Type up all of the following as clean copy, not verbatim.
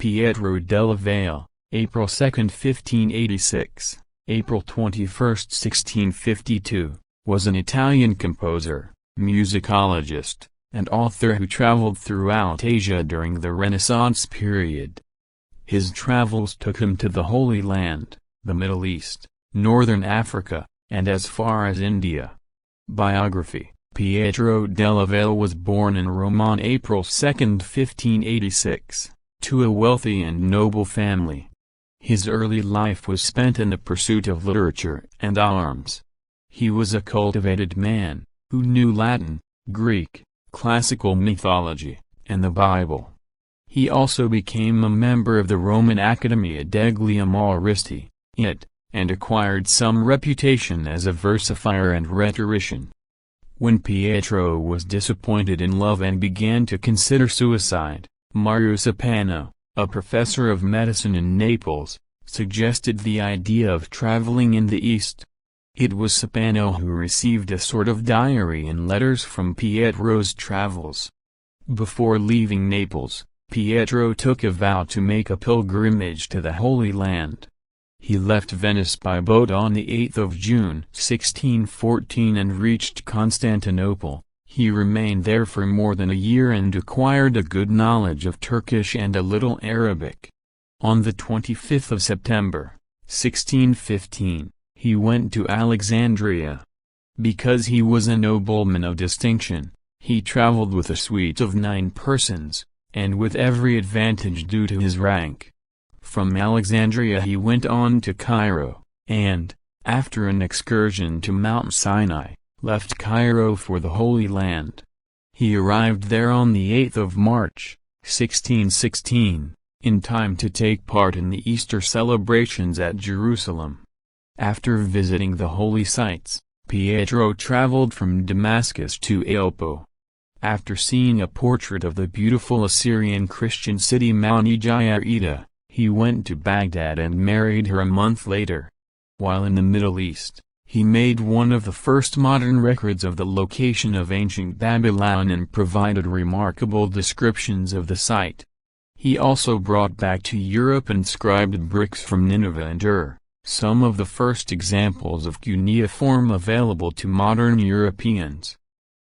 Pietro della Valle, April 2, 1586, April 21, 1652, was an Italian composer, musicologist, and author who traveled throughout Asia during the Renaissance period. His travels took him to the Holy Land, the Middle East, Northern Africa, and as far as India. Biography: Pietro della Valle was born in Rome on April 2, 1586, to a wealthy and noble family. His early life was spent in the pursuit of literature and arms. He was a cultivated man, who knew Latin, Greek, classical mythology, and the Bible. He also became a member of the Roman Accademia degli Umoristi, and acquired some reputation as a versifier and rhetorician. When Pietro was disappointed in love and began to consider suicide, Mario Sapano, a professor of medicine in Naples, suggested the idea of traveling in the East. It was Sapano who received a sort of diary and letters from Pietro's travels. Before leaving Naples, Pietro took a vow to make a pilgrimage to the Holy Land. He left Venice by boat on the 8th of June 1614 and reached Constantinople. He remained there for more than a year and acquired a good knowledge of Turkish and a little Arabic. On the 25th of September, 1615, he went to Alexandria. Because he was a nobleman of distinction, he traveled with a suite of 9 persons, and with every advantage due to his rank. From Alexandria he went on to Cairo, and, after an excursion to Mount Sinai, left Cairo for the Holy Land. He arrived there on the 8th of March, 1616, in time to take part in the Easter celebrations at Jerusalem. After visiting the holy sites, Pietro traveled from Damascus to Aleppo. After seeing a portrait of the beautiful Assyrian Christian city Mounijayarida, he went to Baghdad and married her a month later. While in the Middle East, he made one of the first modern records of the location of ancient Babylon and provided remarkable descriptions of the site. He also brought back to Europe inscribed bricks from Nineveh and Ur, some of the first examples of cuneiform available to modern Europeans.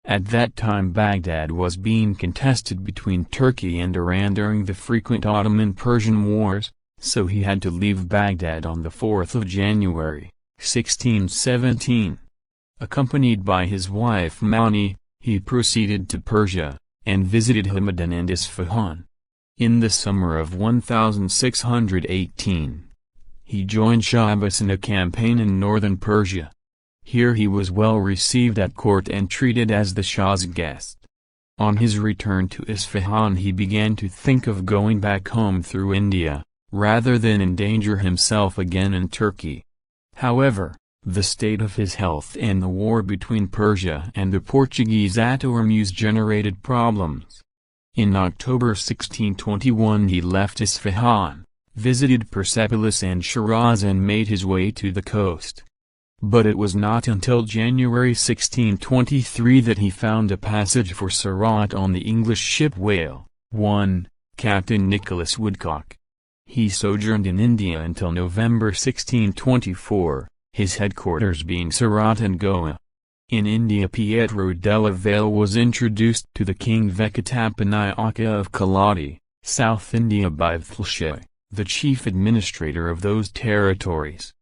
At that time Baghdad was being contested between Turkey and Iran during the frequent Ottoman-Persian wars, so he had to leave Baghdad on the 4th of January, 1617. Accompanied by his wife Mauni, he proceeded to Persia, and visited Hamadan and Isfahan. In the summer of 1618, he joined Shah Abbas in a campaign in northern Persia. Here he was well received at court and treated as the Shah's guest. On his return to Isfahan he began to think of going back home through India, rather than endanger himself again in Turkey. However, the state of his health and the war between Persia and the Portuguese Ataurus generated problems. In October 1621 he left Isfahan, visited Persepolis and Shiraz and made his way to the coast. But it was not until January 1623 that he found a passage for Surat on the English ship Whale, Captain Nicholas Woodcock. He sojourned in India until November 1624, his headquarters being Surat and Goa. In India Pietro della Valle was introduced to the King Venkatapanayaka of Kaladi, South India by Vtlshe, the chief administrator of those territories.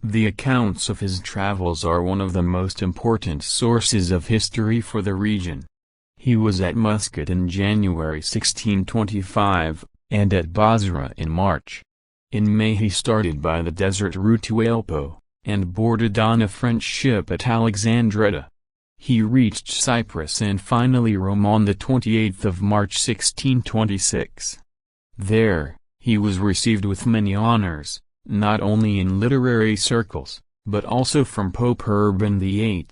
The accounts of his travels are one of the most important sources of history for the region. He was at Muscat in January 1625, and at Basra in March. In May he started by the desert route to Aleppo, and boarded on a French ship at Alexandria. He reached Cyprus and finally Rome on the 28th of March 1626. There, he was received with many honors, not only in literary circles, but also from Pope Urban VIII,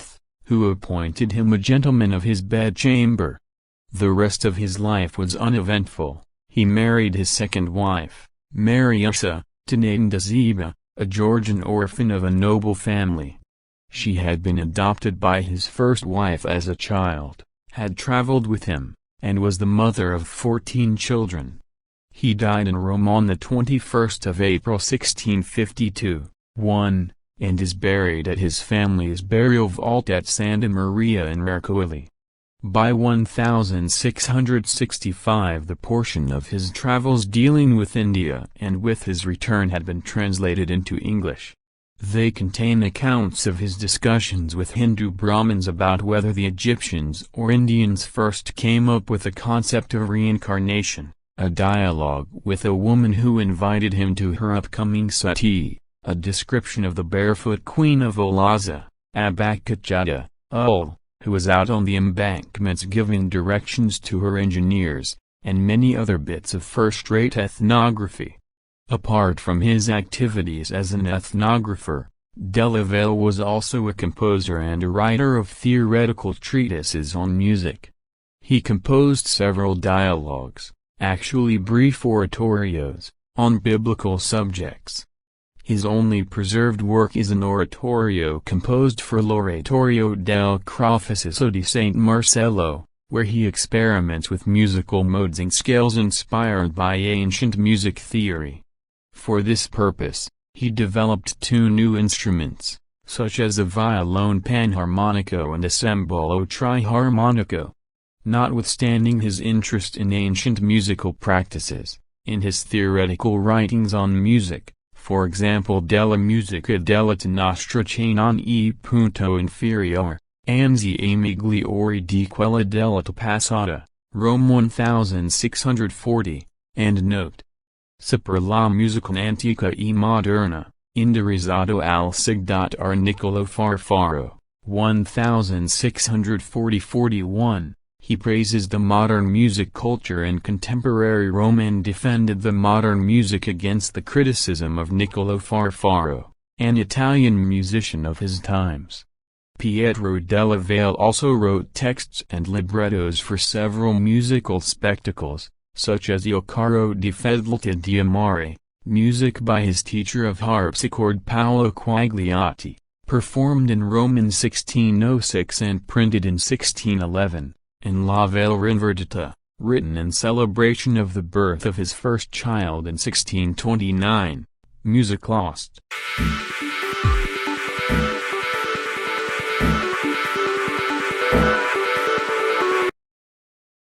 who appointed him a gentleman of his bedchamber. The rest of his life was uneventful. He married his second wife, Mariusa, to Nandazeba, a Georgian orphan of a noble family. She had been adopted by his first wife as a child, had traveled with him, and was the mother of 14 children. He died in Rome on the 21st of April 1652, and is buried at his family's burial vault at Santa Maria in Ercole. By 1665 the portion of his travels dealing with India and with his return had been translated into English. They contain accounts of his discussions with Hindu Brahmins about whether the Egyptians or Indians first came up with the concept of reincarnation, a dialogue with a woman who invited him to her upcoming suttee, a description of the barefoot queen of Olaza, Abakachada, who was out on the embankments giving directions to her engineers, and many other bits of first-rate ethnography. Apart from his activities as an ethnographer, Della was also a composer and a writer of theoretical treatises on music. He composed several dialogues, actually brief oratorios, on biblical subjects. His only preserved work is an oratorio composed for l'Oratorio del Crocifisso di Saint Marcello, where he experiments with musical modes and scales inspired by ancient music theory. For this purpose, he developed two new instruments, such as a violone panharmonico and a cembalo triharmonico. Notwithstanding his interest in ancient musical practices, in his theoretical writings on music, for example Della musica della nostra c'è non e punto inferiore, anzi e migliore di quella della passata, Rome 1640, and note. Per la musica antica e moderna, indirizzato al Sigdottor Niccolò Farfaro, 1640–41, he praises the modern music culture in contemporary Rome and defended the modern music against the criticism of Niccolò Farfaro, an Italian musician of his times. Pietro Della Valle also wrote texts and librettos for several musical spectacles, such as Il Caro di Fedeltà di Amore, music by his teacher of harpsichord Paolo Quagliati, performed in Rome in 1606 and printed in 1611, and La Valle Rinverdita, written in celebration of the birth of his first child in 1629, Music Lost.